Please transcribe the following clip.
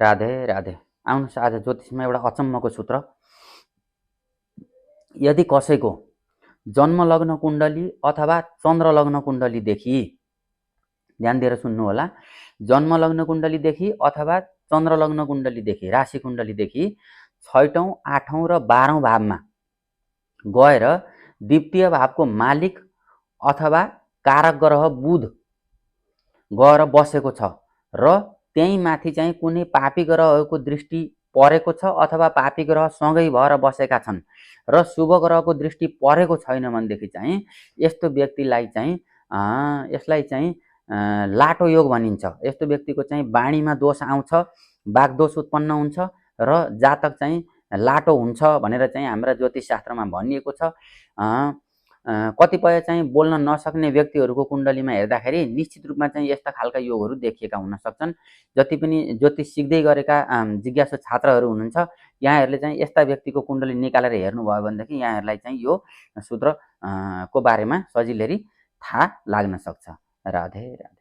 राधे राधे। आउनुहोस् आज ज्योतिषमा एउटा अचम्मको सूत्र। यदि कसैको जन्म लग्न कुण्डली अथवा चन्द्र लग्न कुण्डलीदेखि, ध्यान दिएर सुन्नु होला, जन्म लग्न कुण्डलीदेखि अथवा चन्द्र लग्न कुण्डलीदेखि, राशि कुण्डलीदेखि 6औं 8औं र 12औं भावमा गएर द्वितीय भावको मालिक अथवा कारक ग्रह बुध गएर बसेको छ र त्यही माथि चाहिँ कुनै पापी ग्रहहरूको दृष्टि परेको छ अथवा पापी ग्रह सँगै भएर बसेका छन् र शुभ ग्रहको दृष्टि परेको छैन भनेदेखि चाहिँ यस्तो व्यक्तिलाई चाहिँ यसलाई चाहिँ लाटो योग भनिन्छ। यस्तो व्यक्तिको चाहिँ बाणीमा दोष आउँछ, वागदोष उत्पन्न हुन्छ र जातक चाहिँ लाटो हुन्छ भनेर चाहिँ हाम्रा ज्योतिष शास्त्रमा भनिएको छ। कतिपय चाहिँ बोल्न नसक्ने व्यक्तिहरूको कुण्डलीमा हेर्दाखेरि निश्चित रूपमा चाहिँ यस्ता खालका योगहरू देखिएका हुन सक्छन्। जति पनि ज्योतिष सिक्दै गरेका जिज्ञासु छात्रहरू हुनुहुन्छ, यहाँहरूले चाहिँ यस्ता व्यक्तिको कुण्डली निकालेर हेर्नुभयो भनेदेखि यहाँहरूलाई चाहिँ यो सूत्र को बारेमा सजिलै थाहा लाग्न सक्छ। राधे राधे।